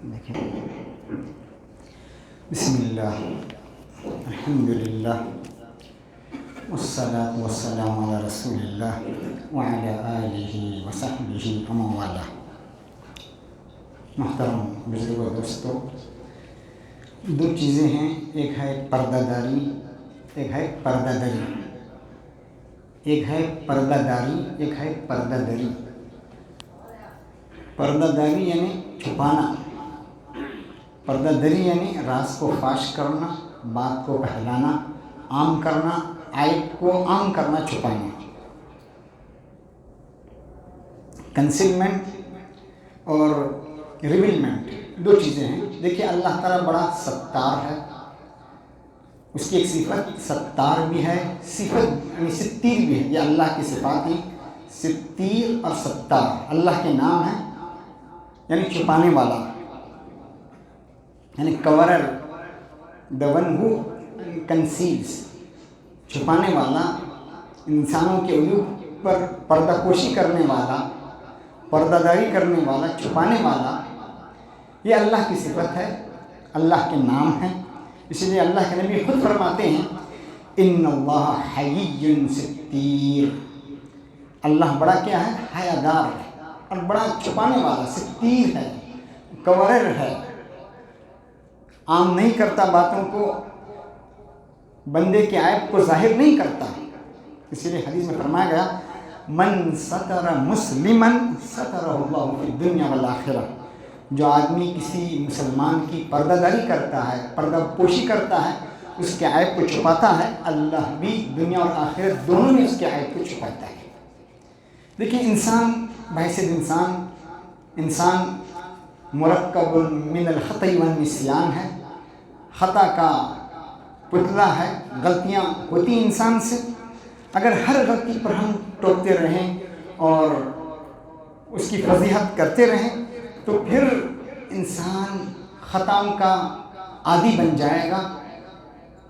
دیکھیں، بسم اللہ، الحمدللہ، والصلاة والسلام علی رسول اللہ وعلی آلہ وصحبہ ومن والاه۔ محترم بزرگوں و دوستو، دو چیزیں ہیں، ایک ہے پردہ داری، ایک ہے پردہ دری۔ ایک ہے پردہ داری، ایک ہے پردہ دری۔ پردہ داری یعنی چھپانا، پردہ دری یعنی راز کو فاش کرنا، بات کو پھیلانا، عام کرنا، عیب کو عام کرنا، چھپانا۔ کنسیلمنٹ اور ریویلمنٹ دو چیزیں ہیں۔ دیکھیے، اللہ تعالیٰ بڑا ستار ہے، اس کی ایک صفت ستار بھی ہے، صفت یعنی ستیر بھی ہے۔ یہ اللہ کی صفات ہیں، ستیر اور ستار اللہ کے نام ہیں، یعنی چھپانے والا، یعنی کورر، the one who conceals، چھپانے والا، انسانوں کے عیوب پر پردہ پوشی کرنے والا، پردہ داری کرنے والا، چھپانے والا، یہ اللہ کی صفت ہے، اللہ کے نام ہے۔ اسی لیے اللہ کے نبی خود فرماتے ہیں، ان اللہ حیی ستیر، اللہ بڑا کیا ہے؟ حیا دار ہے، اور بڑا چھپانے والا، ستیر ہے، کورر ہے، عام نہیں کرتا باتوں کو، بندے کے عیب کو ظاہر نہیں کرتا۔ اسی لیے حدیث میں فرمایا گیا، من ستر مسلما سترہ اللہ فی الدنیا والآخرہ، جو آدمی کسی مسلمان کی پردہ داری کرتا ہے، پردہ پوشی کرتا ہے، اس کے عیب کو چھپاتا ہے، اللہ بھی دنیا اور آخرت دونوں میں اس کے عیب کو چھپاتا ہے۔ دیکھیں، انسان بحیثیت انسان مرکب من الخطأ والنسیان ہے، خطا کا پتلا ہے، غلطیاں ہوتی انسان سے۔ اگر ہر غلطی پر ہم ٹوکتے رہیں اور اس کی فضیحت کرتے رہیں تو پھر انسان خطاؤں کا عادی بن جائے گا،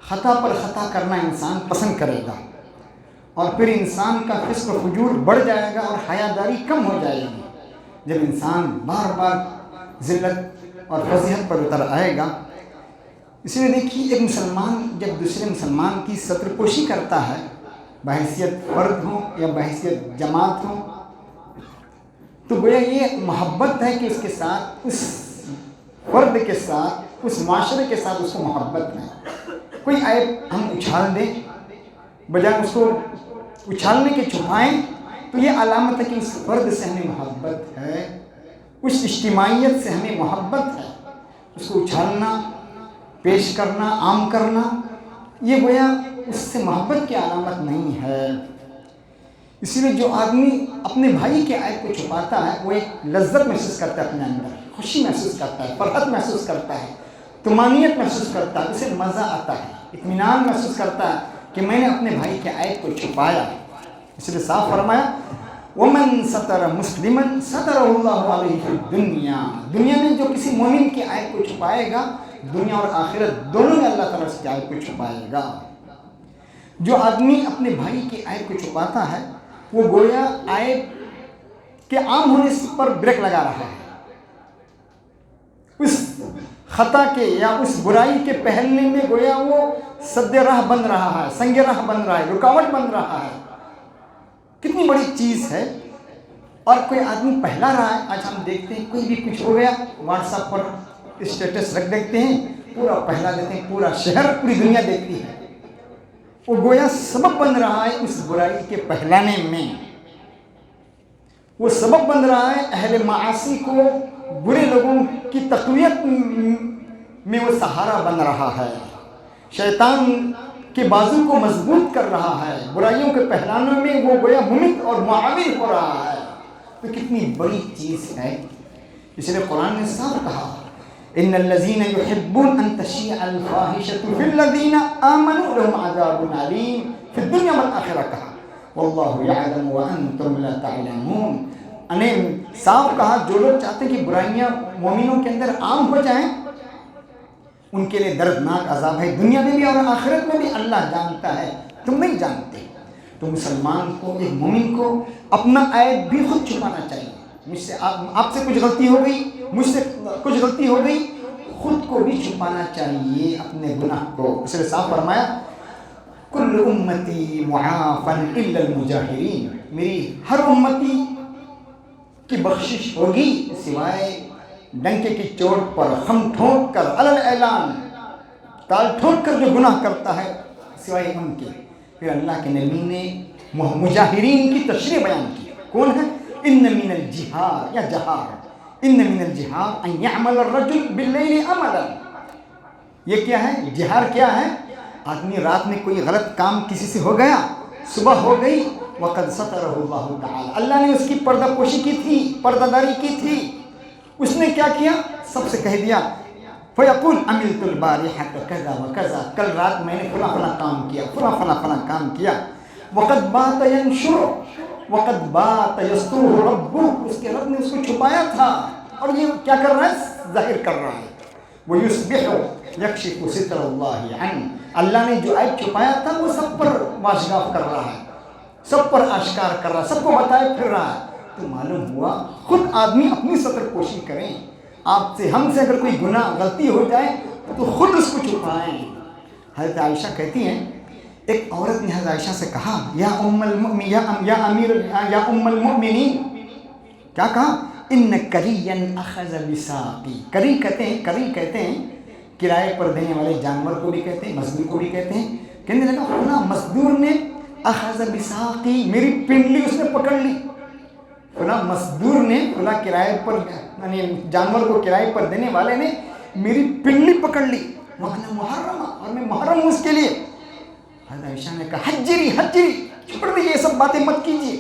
خطا پر خطا کرنا انسان پسند کرے گا، اور پھر انسان کا فسق و فجور بڑھ جائے گا اور حیاداری کم ہو جائے گی۔ جب انسان بار بار ذلت اور فضیحت پر اتر آئے گا، اس لیے دیکھیے، ایک مسلمان جب دوسرے مسلمان کی ستر پوشی کرتا ہے، بحیثیت فرد ہوں یا بحیثیت جماعت ہوں، تو گویا یہ محبت ہے کہ اس کے ساتھ، اس فرد کے ساتھ، اس معاشرے کے ساتھ اس کو محبت ہے۔ کوئی عیب ہم اچھال دیں، بجائے اس کو اچھالنے کے چھپائیں، تو یہ علامت ہے کہ اس فرد سے ہمیں محبت ہے، اس اجتماعیت سے ہمیں محبت ہے۔ اس کو اچھالنا، پیش کرنا، عام کرنا، یہ گویا اس سے محبت کی علامت نہیں ہے۔ اسی لیے جو آدمی اپنے بھائی کے عیب کو چھپاتا ہے، وہ ایک لذت محسوس کرتا ہے، اپنے اندر خوشی محسوس کرتا ہے، فرحت محسوس کرتا ہے، طمانینت محسوس کرتا ہے، اسے مزہ آتا ہے، اطمینان محسوس کرتا ہے کہ میں نے اپنے بھائی کے عیب کو چھپایا۔ اس لیے صاف فرمایا، وَمَن سَتَرَ مُسْلِمًا سَتَرَهُ اللَّهُ عَلَيْهِ فِي الدُّنْيَا، دنیا میں جو کسی مومن کے عیب کو چھپائے گا، دنیا اور آخرت دونوں میں اللہ تعالیٰ اس کے عیب کو چھپائے گا۔ جو آدمی اپنے بھائی کے عیب کو چھپاتا ہے، وہ گویا عیب کے عام ہونے پر بریک لگا رہا ہے، اس خطا کے یا اس برائی کے پھیلنے میں گویا وہ سد راہ بن رہا ہے، سنگ راہ بن رہا ہے، رکاوٹ بن رہا ہے۔ کتنی بڑی چیز ہے، اور کوئی آدمی پہلا رہا ہے۔ آج ہم دیکھتے ہیں، کوئی بھی کچھ ہو گیا، واٹس ایپ پر اسٹیٹس رکھ دیتے ہیں، پورا پہلا دیتے ہیں، پورا شہر، پوری دنیا دیکھتی ہے۔ وہ گویا سبب بن رہا ہے اس برائی کے پھیلانے میں، وہ سبب بن رہا ہے اہل معاصی کو، برے لوگوں کی تقویت میں وہ سہارا بن رہا ہے، شیطان کے بازو کو مضبوط کر رہا ہے، برائیوں کے پھیلانے میں وہ گویا ممد اور معاون ہو رہا ہے۔ تو کتنی بڑی چیز ہے۔ اس لیے قرآن نے صاف کہا، ان الذين يحبون ان تشيع الفاحشة في الذين آمنوا لهم عذاب عليم في الدنيا والآخرة، کہا والله يعلم وانتم لا تعلمون۔ انہیں صاف کہا، جو لوگ چاہتے ہیں کہ برائیاں مومنوں کے اندر عام ہو جائیں، ان کے لیے دردناک عذاب ہے، دنیا میں بھی اور آخرت میں بھی۔ اللہ جانتا ہے، تم نہیں جانتے۔ تو مسلمان کو، ایک مومن کو اپنا عیب بھی خود چھپانا چاہیے۔ مجھ سے آپ سے کچھ غلطی ہو گئی، مجھ سے کچھ غلطی ہو گئی، خود کو بھی چھپانا چاہیے اپنے گناہ کو. اس نے صاف فرمایا کل امتی معافا الا المجاہرین، میری ہر امتی کی بخشش ہوگی سوائے ڈنکے کی چوٹ پر خم ٹھونک کر علل اعلان تال ٹھونک کر جو گناہ کرتا ہے، سوائے ان کے. پھر اللہ کے نبی نے مجاہرین کی تشریح بیان کی. کون ہے؟ ان من الجہار یا جہار، ان من الجہار ان یعمل الرجل باللیل عملا. یہ کیا ہے؟ جہار کیا ہے؟ آدمی رات میں کوئی غلط کام کسی سے ہو گیا، صبح ہو گئی، وقد سترہ اللہ تعالی، اللہ نے اس کی پردہ پوشی کی تھی، پردہ داری کی تھی. اس نے کیا کیا؟ سب سے کہہ دیا فیقول عملت البارحۃ کذا وکذا، کل رات میں نے فلاں فلاں کام کیا، فلاں فلاں فلاں کام کیا. وقد بات ینشر وقد بات یسترہ ربہ، اس کے رب نے اس کو چھپایا تھا اور یہ کیا کر رہا ہے؟ ظاہر کر رہا ہے. ویصبح یکشف ستر اللہ عنہ، اللہ نے جو عیب چھپایا تھا وہ سب پر واشگاف کر رہا ہے، سب پر آشکار کر رہا ہے، سب کو بتائے پھر رہا ہے. تو معلوم ہوا خود آدمی اپنی ستر پوشی کریں. آپ سے ہم سے اگر کوئی گناہ غلطی ہو جائے تو خود اس کو چھپائیں. حضرت عائشہ کہتی ہیں ایک عورت نے حضرت عائشہ سے کہا یا ام المؤمنین، کیا کہا؟ ان کریا اخذ بساقی. کری کہتے ہیں کرائے پر دینے والے جانور کو بھی کہتے ہیں، مزدور کو بھی کہتے ہیں. کہنے لگا فلاں مزدور نے اخذ بساقی، میری پنڈلی اس نے پکڑ لی. فلاں مزدور نے، فلاں کرائے پر یعنی جانور کو کرائے پر دینے والے نے میری پنڈلی پکڑ لی. وانا محرمہ، اور میں محرم ہوں اس کے لیے. حضرت عائشہ نے کہا حجری چھپڑ دیجیے، یہ سب باتیں مت کیجیے.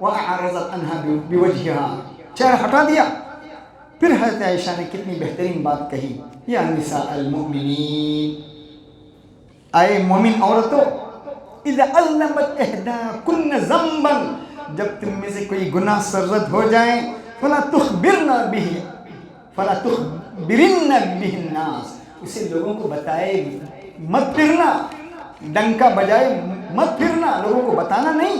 وَأَعْرَضَتْ عَنْهَا بِوَجْهِهَا، چہرہ ہٹا دیا. پھر حضرت عائشہ نے کتنی بہترین بات کہی، یا نساء المؤمنین، اے مومن عورتوں، اذا علمت احداکن ذنبا، جب تم میں سے کوئی گناہ سرزد ہو جائیں، فلا تخبرن به الناس، اسے لوگوں کو بتائے مت پھرنا، ڈنکا بجائے مت پھرنا، لوگوں کو بتانا نہیں.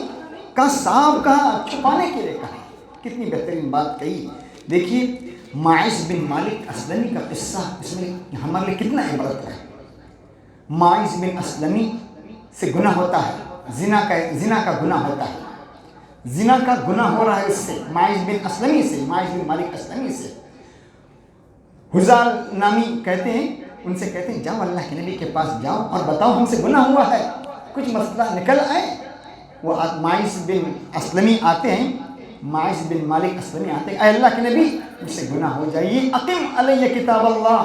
کہا صاف کہا، چھپانے کے لیے کہا. کتنی بہترین بات کہی. دیکھیے ماعز بن مالک اسلمی کا قصہ اس میں ہمارے لیے کتنا عبرت ہے. ماعز بن اسلمی سے گناہ ہوتا ہے، زنا کا گناہ ہوتا ہے، زنا کا گناہ ہو رہا ہے اس سے، ماعز بن اسلمی سے، ماعز بن مالک اسلمی سے. حزال نامی کہتے ہیں، ان سے کہتے ہیں جاؤ اللہ کے نبی کے پاس جاؤ اور بتاؤ ہم سے گناہ ہوا ہے، کچھ مسئلہ نکل آئے. وہ ماعز بن اسلمی آتے ہیں، ماعز بن مالک اسلمی آتے ہیں، اے اللہ کے نبی مجھ سے گناہ ہو جائیے، اقیم علیہ کتاب اللہ،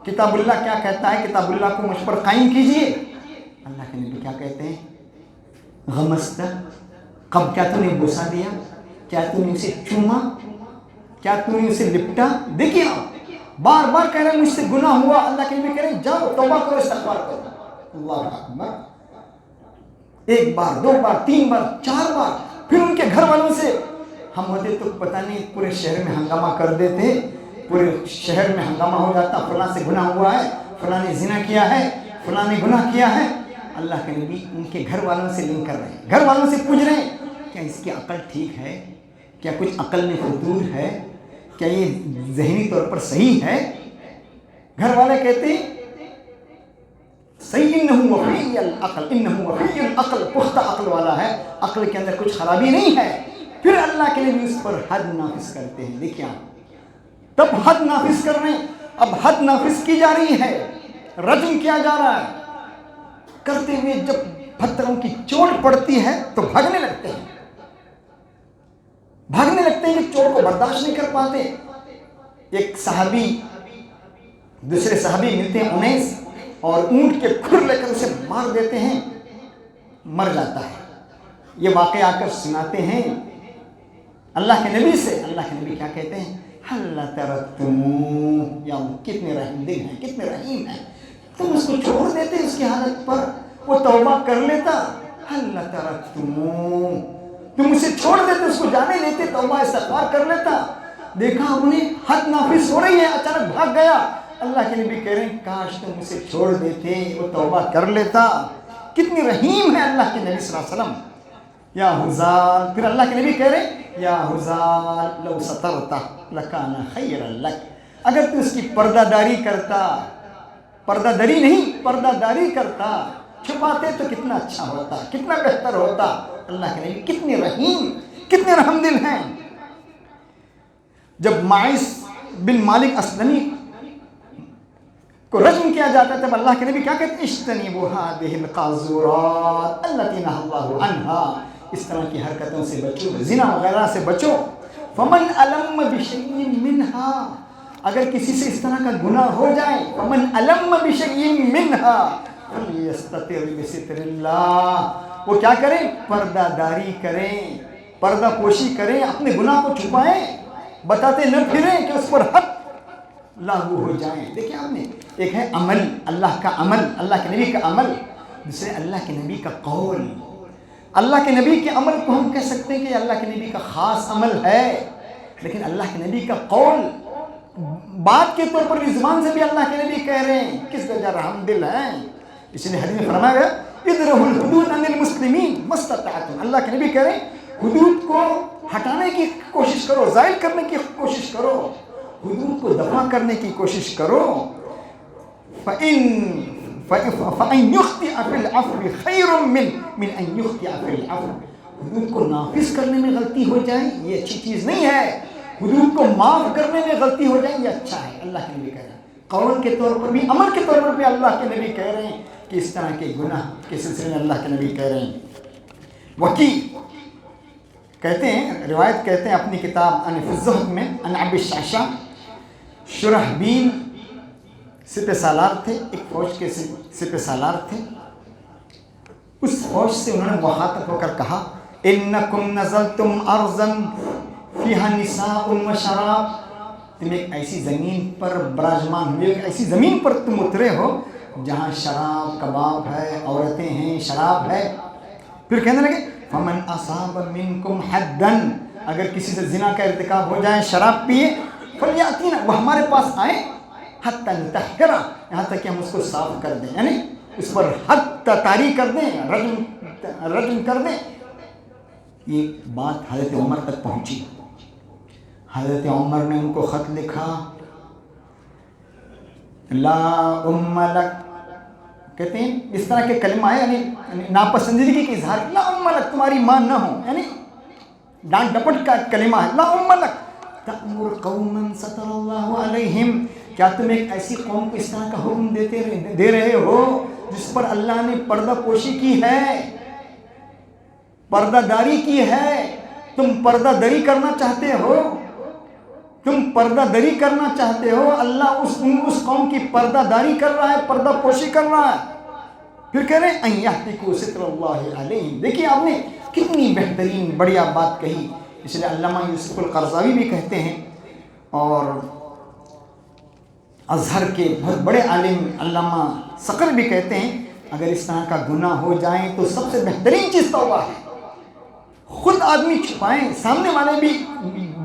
کتاب اللہ کیا کہتا ہے، کتاب اللہ کو مجھ پر قائم کیجئے. اللہ کے نبی کیا کہتے ہیں؟ غمست، کب کیا تو نے بوسا دیا، کیا تو نے اسے چوما، کیا تو نے اسے لپٹا. دیکھیے آپ بار بار کہہ رہے ہیں مجھ سے گناہ ہوا. اللہ کے نبی کہہ رہے ہیں جاؤ توبہ کرو، استغفار کرو. اللہ اکبر. ایک بار، دو بار، تین بار، چار بار. پھر ان کے گھر والوں سے، ہم ہوتے تو پتہ نہیں پورے شہر میں ہنگامہ کر دیتے، پورے شہر میں ہنگامہ ہو جاتا، فلاں سے گناہ ہوا ہے، فلاں نے زنا کیا ہے، فلاں نے گناہ کیا ہے. اللہ کے نبی ان کے گھر والوں سے لنک کر رہے ہیں، گھر والوں سے پوچھ رہے ہیں کیا اس کی عقل ٹھیک ہے، کیا کچھ عقل میں فطور ہے، کیا یہ ذہنی طور پر صحیح ہے. گھر والے کہتے ہیں صحیح، انہو وفی العقل، انہو وفی العقل، پختہ عقل والا ہے، عقل کے اندر کچھ خرابی نہیں ہے. پھر اللہ کے نبی اس پر حد نافذ کرتے ہیں. دیکھیں آپ تب حد نافذ کر رہے ہیں. اب حد نافذ کی جا رہی ہے، رجم کیا جا رہا ہے. کرتے ہوئے جب پتھروں کی چوٹ پڑتی ہے تو بھاگنے لگتے ہیں، کہ چوٹ کو برداشت نہیں کر پاتے. ایک صحابی دوسرے صحابی ملتے ہیں انیس، اور اونٹ کے کھر لے کر اسے مار دیتے ہیں، مر جاتا ہے. یہ واقعہ آ کر سناتے ہیں اللہ کے نبی سے. اللہ کے نبی کیا کہتے ہیں؟ حل ترکتموہ، یا کتنے رحیم دل ہیں، کتنے رحیم ہیں، تم اس کو چھوڑ دیتے اس کی حالت پر، وہ توبہ کر لیتا. حل ترکتموہ، تم اسے چھوڑ دیتے، اس کو جانے لیتے، توبہ استغفار کر لیتا. دیکھا ہم نے حد نافذ ہو رہی ہے، اچانک بھاگ گیا. اللہ کے نبی کہہ رہے ہیں کاش تم اسے چھوڑ دیتے، وہ توبہ کر لیتا. کتنی رحیم ہے اللہ کے نبی صلی اللہ علیہ وسلم. یا حزال، پھر اللہ کے نبی کہہ رہے ہیں یا حزال لو سترتا لکان خیر لک، اگر تو اس کی پردہ داری کرتا، پردہ داری نہیں پردہ داری کرتا، چھپاتے تو کتنا اچھا ہوتا، کتنا بہتر ہوتا۔ اللہ کے نبی کتنے رحیم، کتنے رحم دل ہیں۔ جب معاذ بن مالک اسلمی کو رجم کیا جاتا تھا، اللہ کے نبی کیا کہتے ہیں؟ اجتنبوا هذه القاذورات التي نهى الله عنها، اس طرح کی حرکتوں سے بچو، زنا وغیرہ سے بچو۔ فمن علم بشیء منها، اگر کسی سے اس طرح کا گناہ ہو جائے، فمن علم بشیء منها فلیستتر بستر اللہ، وہ کیا کریں؟ پردہ داری کریں، پردہ پوشی کریں، اپنے گناہ کو چھپائیں، بتاتے نہ پھریں کہ اس پر حق لاگو ہو جائیں۔ دیکھیں آپ نے، ایک ہے عمل، اللہ کا عمل، اللہ کے نبی کا عمل، دوسرے اللہ کے نبی کا قول۔ اللہ کے نبی کے عمل کو ہم کہہ سکتے ہیں کہ اللہ کے نبی کا خاص عمل ہے، لیکن اللہ کے نبی کا قول بات کے طور پر بھی، زبان سے بھی اللہ کے نبی کہہ رہے ہیں، کس درجہ رحم دل ہیں۔ اس لیے حدیث میں فرمایا گیا اِدْرَهُ الْحُدُودَ عَنِ الْمُسْلِمِينَ مَا اسْتَطَعْتُمْ، اللہ کے نبی کہہ رہے ہیں حدود کو ہٹانے کی کوشش کرو، زائل کرنے کی کوشش کرو، حدود کو دفع کرنے کی کوشش کرو۔ فَإِنْ يُخْطِئَ فِي الْعَفْوِ خَيْرٌ مِّنْ أَنْ يُخْطِئَ فِي الْعَفْوِ، حدود کو نافذ کرنے میں غلطی ہو جائے یہ اچھی چیز نہیں ہے، حدود کو معاف کرنے میں غلطی ہو جائے یہ اچھا ہے۔ اللہ کے نبی کہہ رہے ہیں، قول کے طور پر بھی، عمل کے طور پر بھی اللہ کے نبی کہہ رہے ہیں کہ اس طرح کے گناہ کے سلسلے میں اللہ کے نبی کہہ رہے ہیں۔ وکی کہتے ہیں، روایت کہتے ہیں اپنی کتاب ان فی الزہد میں، ان ابی الشعشع، شرحبیل سپہ سالار تھے، ایک فوج کے سپہ سالار تھے، اس فوج سے انہوں نے مخاطب ہو کر کہا انکم نزلتم ارضا فیہا نساء و شراب، تم ایک ایسی زمین پر براجمان ہوئے، ایک ایسی زمین پر تم اترے ہو جہاں شراب کباب ہے، عورتیں ہیں، شراب ہے۔ پھر کہنے لگے فمن اصاب منکم حدا، اگر کسی سے زنا کا ارتکاب ہو جائے، شراب پیے، فلیاتینا، وہ ہمارے پاس آئے، حتی نطہرہ، یہاں تک کہ ہم اس کو صاف کر دیں، یعنی اس پر حد طاری کر دیں، رجم کر دیں۔ یہ بات حضرت عمر تک پہنچی، حضرت عمر نے ان کو خط لکھا، لا ام لک، کہتے ہیں اس طرح کے کلمہ ہے، یعنی ناپسندیدگی کے اظہار، لا ام لک، تمہاری ماں نہ ہو، یعنی ڈانٹ ڈپٹ کا کلمہ ہے، لا ام لک تأمر قوما ستر اللہ علیہم، کیا تم ایک ایسی قوم کو اس طرح کا حکم دے رہے ہو جس پر اللہ نے پردہ پوشی کی ہے، پردہ داری کی ہے، تم پردہ داری کرنا چاہتے ہو، تم پردہ داری کرنا چاہتے ہو، اللہ اس قوم کی پردہ داری کر رہا ہے، پردہ پوشی کر رہا ہے۔ پھر کہہ رہے ہیں ان یحتکوا ستر اللہ علیہم، دیکھیے آپ نے کتنی بہترین بڑھیا بات کہی۔ اس لیے علامہ یوسف القرضاوی بھی کہتے ہیں، اور ازہر کے بہت بڑے عالم علامہ صقر بھی کہتے ہیں، اگر اس طرح کا گناہ ہو جائیں تو سب سے بہترین چیز توبہ ہے۔ خود آدمی چھپائیں، سامنے والے بھی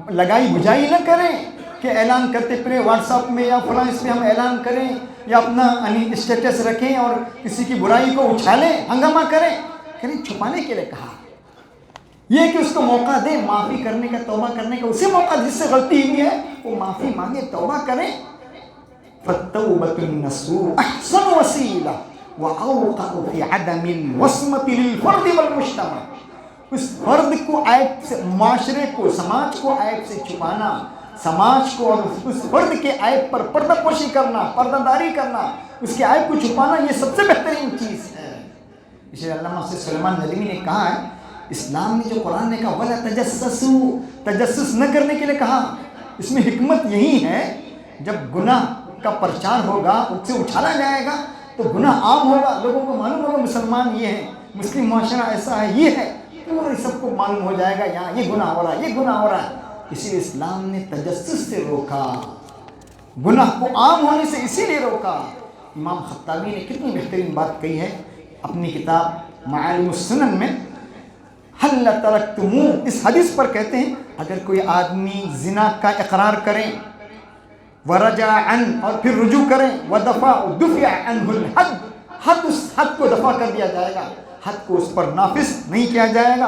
لگائی بجائی نہ کریں کہ اعلان کرتے پھریں واٹس ایپ میں یا فلاں اس پہ ہم اعلان کریں یا اپنا اسٹیٹس رکھیں اور کسی کی برائی کو اچھالیں، ہنگامہ کریں، چھپانے کے لیے کہا۔ یہ کہ اس کو موقع دیں معافی کرنے کا، توبہ کرنے کا، اسے موقع جس سے غلطی ہوئی ہے وہ معافی مانگے، توبہ کریں۔ فَالتَّوْبَةُ النَّصُوحُ أَحْسَنُ وَسِيلَةٌ وَأَوْقَعُ فِي عَدَمِ الْوَصْمَةِ لِلْفَرْدِ وَالْمُجْتَمَعِ، اس فرد کو عیب سے، معاشرے کو، سماج کو عیب سے چھپانا، سماج کو اور اس فرد کے عیب پر پردہ پوشی کرنا، پردہ داری کرنا، اس کے عیب کو چھپانا، یہ سب سے بہترین چیز ہے۔ اس لیے علامہ سلیمان ندوی نے کہا ہے، اسلام نے جو قرآن نے کہا وَلَا تَجَسَّسُوا، تجسس نہ کرنے کے لیے کہا، اس میں حکمت یہی ہے جب گناہ کا پرچار ہوگا، اس سے اچھالا جائے گا تو گناہ عام ہوگا، لوگوں کو معلوم ہوگا مسلمان یہ ہے، مسلم معاشرہ ایسا ہے، یہ ہے، پورے سب کو معلوم ہو جائے گا یہاں یہ گناہ ہو رہا ہے، یہ گناہ ہو رہا ہے۔ اسی لیے اسلام نے تجسس سے روکا، گناہ کو عام ہونے سے اسی لیے روکا۔ امام خطابی نے کتنی بہترین بات کہی ہے اپنی کتاب معالم السنن میں، حل ترکتموہ، اس حدیث پر کہتے ہیں اگر کوئی آدمی زنا کا اقرار کریں، ورجع عن، اور پھر رجوع کریں، ودفع عنہ الحد، حد، اس حد کو دفع کر دیا جائے گا، حد کو اس پر نافذ نہیں کیا جائے گا،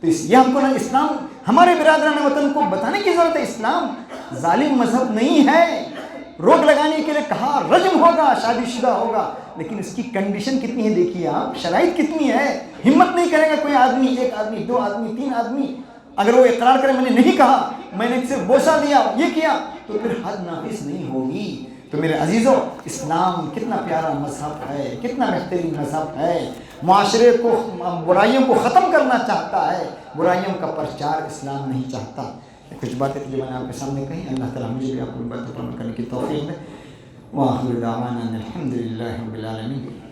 تو یہ ہم کو اسلام ہمارے برادران وطن کو بتانے کی ضرورت ہے، اسلام ظالم مذہب نہیں ہے۔ روک لگانے کے لیے کہا رجم ہوگا، شادی شدہ ہوگا، لیکن اس کی کنڈیشن کتنی ہے دیکھیے آپ، شرائط کتنی ہے۔ ہمت نہیں کرے گا کوئی آدمی، ایک آدمی، دو آدمی، تین آدمی، اگر وہ اقرار کرے میں نے نہیں کہا، میں نے صرف بوسہ دیا، یہ کیا، تو پھر حد نافذ نہیں ہوگی۔ تو میرے عزیزوں، اسلام کتنا پیارا مذہب ہے، کتنا بہترین مذہب ہے، معاشرے کو برائیوں کو ختم کرنا چاہتا ہے، برائیوں کا پرچار اسلام نہیں چاہتا۔ کچھ باتیں جو میں نے آپ کے سامنے کہی، اللہ تعالیٰ مجھے بھی آپ کو باتیں پڑھنے کرنے کی توفیق دے۔ وآخر دعوانا الحمد للہ رب العالمین۔